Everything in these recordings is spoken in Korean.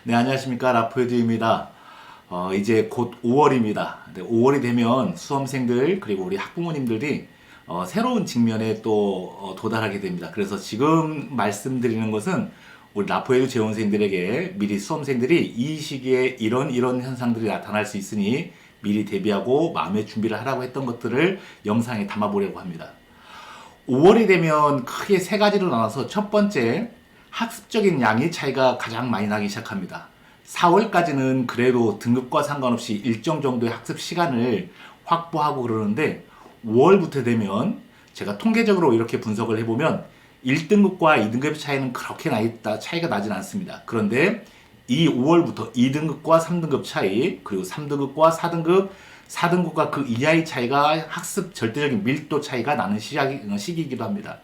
네, 안녕하십니까. 라포에드입니다. 이제 곧 5월입니다. 5월이 되면 수험생들, 그리고 우리 학부모님들이 새로운 직면에 또 도달하게 됩니다. 그래서 지금 말씀드리는 것은 우리 라포에드 재원생들에게 미리 수험생들이 이 시기에 이런 현상들이 나타날 수 있으니 미리 대비하고 마음의 준비를 하라고 했던 것들을 영상에 담아보려고 합니다. 5월이 되면 크게 세 가지로 나눠서 첫 번째, 학습적인 양의 차이가 가장 많이 나기 시작합니다. 4월까지는 그래도 등급과 상관없이 일정 정도의 학습 시간을 확보하고 그러는데 5월부터 되면 제가 통계적으로 이렇게 분석을 해보면 1등급과 2등급의 차이는 그렇게 차이가 나진 않습니다. 그런데 이 5월부터 2등급과 3등급 차이, 그리고 3등급과 4등급과 그 이하의 차이가 학습 절대적인 밀도 차이가 나는 시기이기도 합니다.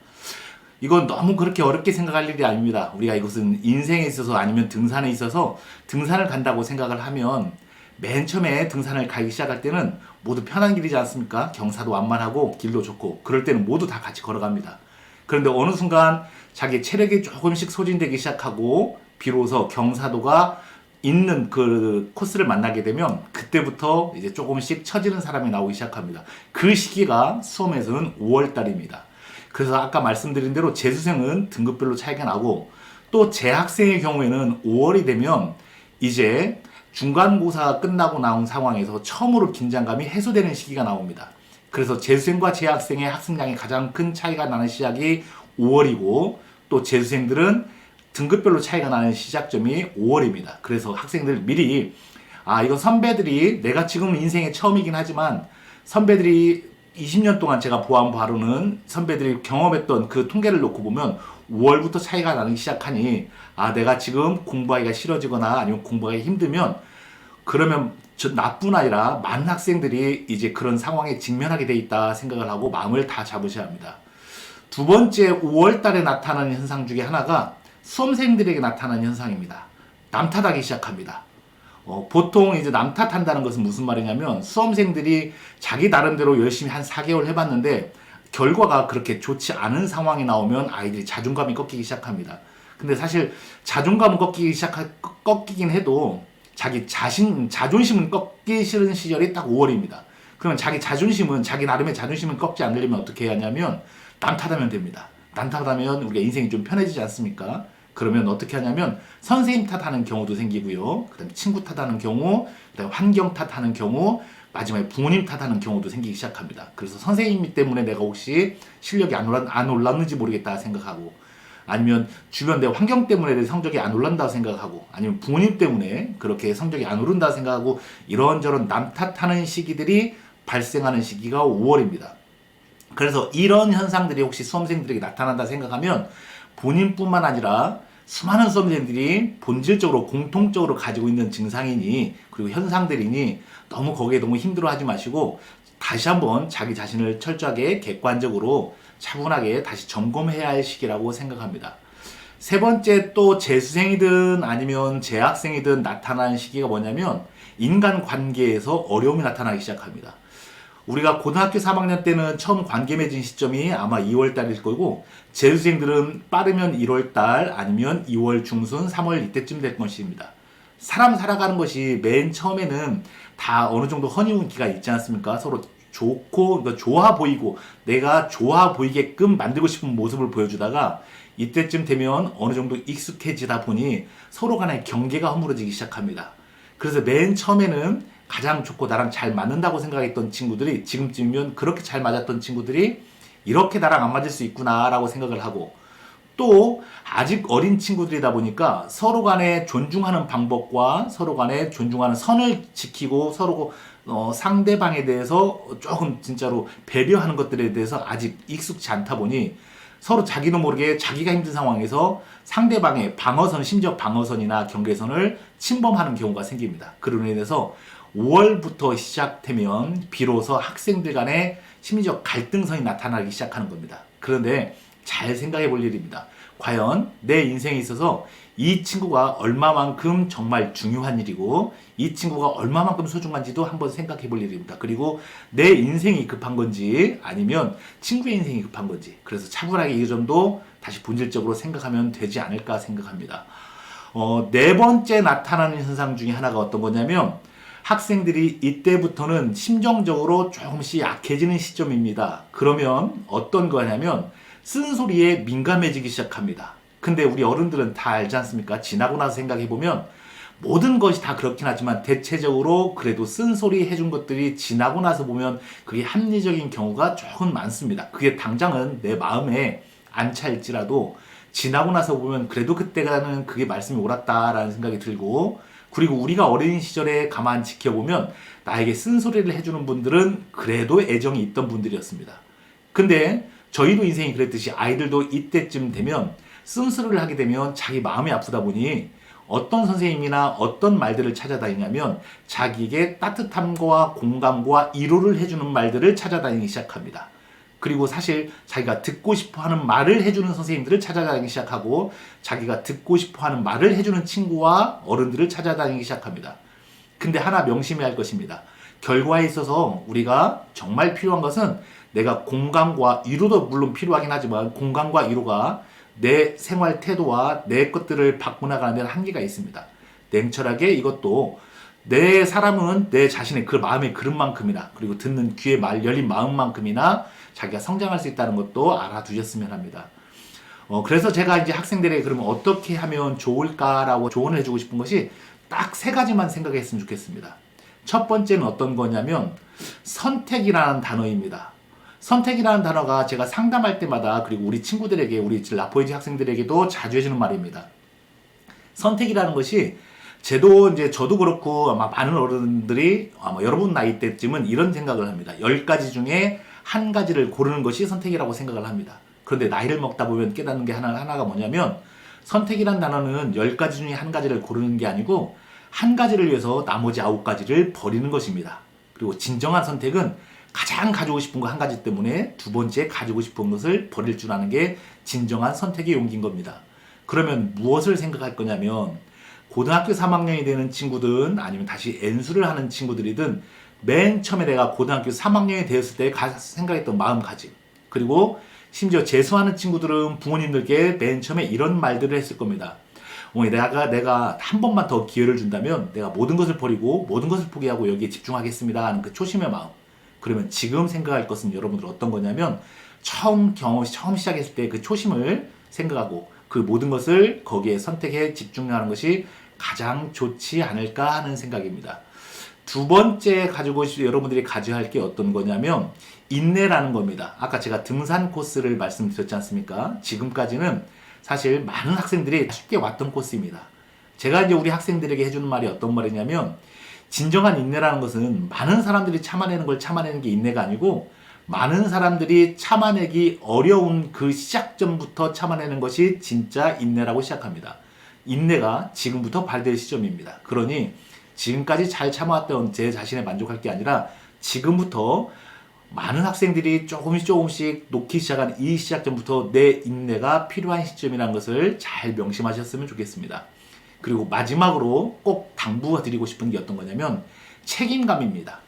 이건 너무 그렇게 어렵게 생각할 일이 아닙니다. 우리가 이것은 인생에 있어서 아니면 등산에 있어서 등산을 간다고 생각을 하면 맨 처음에 등산을 가기 시작할 때는 모두 편한 길이지 않습니까? 경사도 완만하고 길도 좋고 그럴 때는 모두 다 같이 걸어갑니다. 그런데 어느 순간 자기 체력이 조금씩 소진되기 시작하고 비로소 경사도가 있는 그 코스를 만나게 되면 그때부터 이제 조금씩 처지는 사람이 나오기 시작합니다. 그 시기가 수험에서는 5월달입니다. 그래서 아까 말씀드린 대로 재수생은 등급별로 차이가 나고 또 재학생의 경우에는 5월이 되면 이제 중간고사가 끝나고 나온 상황에서 처음으로 긴장감이 해소되는 시기가 나옵니다. 그래서 재수생과 재학생의 학습량이 가장 큰 차이가 나는 시작이 5월이고 또 재수생들은 등급별로 차이가 나는 시작점이 5월입니다. 그래서 학생들 미리 이건 선배들이 내가 지금 인생의 처음이긴 하지만 선배들이 20년 동안 제가 보아한 바로는 선배들이 경험했던 그 통계를 놓고 보면 5월부터 차이가 나기 시작하니 내가 지금 공부하기가 싫어지거나 아니면 공부하기 힘들면 그러면 나뿐 아니라 많은 학생들이 이제 그런 상황에 직면하게 돼 있다 생각을 하고 마음을 다 잡으셔야 합니다. 두 번째 5월 달에 나타나는 현상 중에 하나가 수험생들에게 나타나는 현상입니다. 남탓하기 시작합니다. 보통 이제 남 탓한다는 것은 무슨 말이냐면 수험생들이 자기 나름대로 열심히 한 4개월 해봤는데 결과가 그렇게 좋지 않은 상황이 나오면 아이들이 자존감이 꺾이기 시작합니다. 근데 사실 자존감은 꺾이긴 해도 자기 자존심은 꺾기 싫은 시절이 딱 5월입니다. 그러면 자기 나름의 자존심을 꺾지 않으려면 어떻게 해야 하냐면 남 탓하면 됩니다. 남 탓하면 우리가 인생이 좀 편해지지 않습니까? 그러면 어떻게 하냐면 선생님 탓하는 경우도 생기고요. 그다음에 친구 탓하는 경우, 그다음에 환경 탓하는 경우, 마지막에 부모님 탓하는 경우도 생기기 시작합니다. 그래서 선생님 때문에 내가 혹시 실력이 안 올랐는지 모르겠다 생각하고 아니면 주변 내 환경 때문에 내 성적이 안 올랐다고 생각하고 아니면 부모님 때문에 그렇게 성적이 안 오른다 생각하고 이런저런 남 탓하는 시기들이 발생하는 시기가 5월입니다. 그래서 이런 현상들이 혹시 수험생들에게 나타난다 생각하면 본인뿐만 아니라 수많은 수험생들이 본질적으로 공통적으로 가지고 있는 증상이니 그리고 현상들이니 너무 힘들어하지 마시고 다시 한번 자기 자신을 철저하게 객관적으로 차분하게 다시 점검해야 할 시기라고 생각합니다. 세 번째 또 재수생이든 아니면 재학생이든 나타나는 시기가 뭐냐면 인간관계에서 어려움이 나타나기 시작합니다. 우리가 고등학교 3학년 때는 처음 관계 맺은 시점이 아마 2월 달일 거고 재수생들은 빠르면 1월 달 아니면 2월 중순 3월 이때쯤 될 것입니다. 사람 살아가는 것이 맨 처음에는 다 어느 정도 허니문기가 있지 않습니까? 서로 좋고 그러니까 좋아 보이고 내가 좋아 보이게끔 만들고 싶은 모습을 보여주다가 이때쯤 되면 어느 정도 익숙해지다 보니 서로 간의 경계가 허물어지기 시작합니다. 그래서 맨 처음에는 가장 좋고 나랑 잘 맞는다고 생각했던 친구들이 지금쯤이면 그렇게 잘 맞았던 친구들이 이렇게 나랑 안 맞을 수 있구나 라고 생각을 하고 또 아직 어린 친구들이다 보니까 서로 간에 존중하는 방법과 서로 간에 존중하는 선을 지키고 서로 상대방에 대해서 조금 진짜로 배려하는 것들에 대해서 아직 익숙치 않다 보니 서로 자기도 모르게 자기가 힘든 상황에서 상대방의 방어선, 심지어 방어선이나 경계선을 침범하는 경우가 생깁니다. 그로 인해서 5월부터 시작되면 비로소 학생들 간의 심리적 갈등선이 나타나기 시작하는 겁니다. 그런데 잘 생각해 볼 일입니다. 과연 내 인생에 있어서 이 친구가 얼마만큼 정말 중요한 일이고 이 친구가 얼마만큼 소중한지도 한번 생각해 볼 일입니다. 그리고 내 인생이 급한 건지 아니면 친구의 인생이 급한 건지 그래서 차분하게 이 점도 다시 본질적으로 생각하면 되지 않을까 생각합니다. 네 번째 나타나는 현상 중에 하나가 어떤 거냐면 학생들이 이때부터는 심정적으로 조금씩 약해지는 시점입니다. 그러면 어떤 거냐면 쓴소리에 민감해지기 시작합니다. 근데 우리 어른들은 다 알지 않습니까? 지나고 나서 생각해보면 모든 것이 다 그렇긴 하지만 대체적으로 그래도 쓴소리 해준 것들이 지나고 나서 보면 그게 합리적인 경우가 조금 많습니다. 그게 당장은 내 마음에 안 차일지라도 지나고 나서 보면 그래도 그때가는 그게 말씀이 옳았다라는 생각이 들고, 그리고 우리가 어린 시절에 가만 지켜보면 나에게 쓴소리를 해주는 분들은 그래도 애정이 있던 분들이었습니다. 근데 저희도 인생이 그랬듯이 아이들도 이때쯤 되면 쓴소리를 하게 되면 자기 마음이 아프다 보니 어떤 선생님이나 어떤 말들을 찾아다니냐면 자기에게 따뜻함과 공감과 위로를 해주는 말들을 찾아다니기 시작합니다. 그리고 사실 자기가 듣고 싶어하는 말을 해주는 선생님들을 찾아다니기 시작하고 자기가 듣고 싶어하는 말을 해주는 친구와 어른들을 찾아다니기 시작합니다. 근데 하나 명심해야 할 것입니다. 결과에 있어서 우리가 정말 필요한 것은 내가 공감과 위로도 물론 필요하긴 하지만 공감과 위로가 내 생활 태도와 내 것들을 바꿔나가는 데는 한계가 있습니다. 냉철하게 이것도 내 사람은 내 자신의 그 마음의 그릇만큼이나 그리고 듣는 귀의 열린 마음만큼이나 자기가 성장할 수 있다는 것도 알아두셨으면 합니다. 그래서 제가 이제 학생들에게 그러면 어떻게 하면 좋을까라고 조언을 해주고 싶은 것이 딱 세 가지만 생각했으면 좋겠습니다. 첫 번째는 어떤 거냐면 선택이라는 단어입니다. 선택이라는 단어가 제가 상담할 때마다 그리고 우리 친구들에게 우리 라포이지 학생들에게도 자주 해주는 말입니다. 선택이라는 것이 저도 그렇고 아마 많은 어른들이 아마 여러분 나이 때쯤은 이런 생각을 합니다. 10가지 중에 한 가지를 고르는 것이 선택이라고 생각을 합니다. 그런데 나이를 먹다 보면 깨닫는 게 하나가 뭐냐면 선택이란 단어는 10가지 중에 한 가지를 고르는 게 아니고 한 가지를 위해서 나머지 9가지를 버리는 것입니다. 그리고 진정한 선택은 가장 가지고 싶은 거 한 가지 때문에 두 번째 가지고 싶은 것을 버릴 줄 아는 게 진정한 선택의 용기인 겁니다. 그러면 무엇을 생각할 거냐면 고등학교 3학년이 되는 친구든 아니면 다시 N수를 하는 친구들이든 맨 처음에 내가 고등학교 3학년이 되었을 때 생각했던 마음가짐, 그리고 심지어 재수하는 친구들은 부모님들께 맨 처음에 이런 말들을 했을 겁니다. 내가 한 번만 더 기회를 준다면 내가 모든 것을 버리고 모든 것을 포기하고 여기에 집중하겠습니다 하는 그 초심의 마음. 그러면 지금 생각할 것은 여러분들 어떤 거냐면 처음 시작했을 때 그 초심을 생각하고 그 모든 것을 거기에 선택해 집중하는 것이 가장 좋지 않을까 하는 생각입니다. 두 번째 여러분들이 가져야 할 게 어떤 거냐면 인내라는 겁니다. 아까 제가 등산 코스를 말씀드렸지 않습니까? 지금까지는 사실 많은 학생들이 쉽게 왔던 코스입니다. 제가 이제 우리 학생들에게 해주는 말이 어떤 말이냐면 진정한 인내라는 것은 많은 사람들이 참아내는 걸 참아내는 게 인내가 아니고 많은 사람들이 참아내기 어려운 그 시작점부터 참아내는 것이 진짜 인내라고 시작합니다. 인내가 지금부터 발될 시점입니다. 그러니 지금까지 잘 참아왔던 제 자신에 만족할 게 아니라 지금부터 많은 학생들이 조금씩 놓기 시작한 이 시작점부터 내 인내가 필요한 시점이라는 것을 잘 명심하셨으면 좋겠습니다. 그리고 마지막으로 꼭 당부드리고 싶은 게 어떤 거냐면 책임감입니다.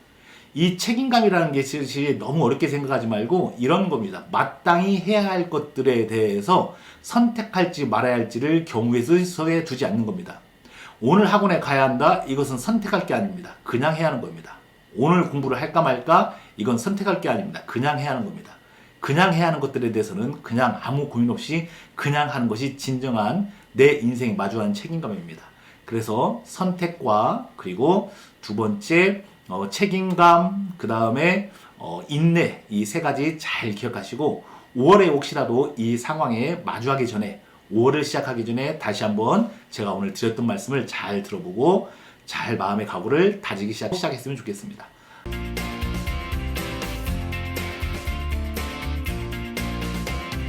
이 책임감이라는 것이 너무 어렵게 생각하지 말고 이런 겁니다. 마땅히 해야 할 것들에 대해서 선택할지 말아야 할지를 경우에 수에 두지 않는 겁니다. 오늘 학원에 가야 한다? 이것은 선택할 게 아닙니다. 그냥 해야 하는 겁니다. 오늘 공부를 할까 말까? 이건 선택할 게 아닙니다. 그냥 해야 하는 겁니다. 그냥 해야 하는 것들에 대해서는 그냥 아무 고민 없이 그냥 하는 것이 진정한 내 인생에 마주하는 책임감입니다. 그래서 선택과 그리고 두 번째 책임감, 그 다음에 인내, 이 세 가지 잘 기억하시고 5월에 혹시라도 이 상황에 마주하기 전에 5월을 시작하기 전에 다시 한번 제가 오늘 드렸던 말씀을 잘 들어보고 잘 마음의 각오를 다지기 시작했으면 좋겠습니다.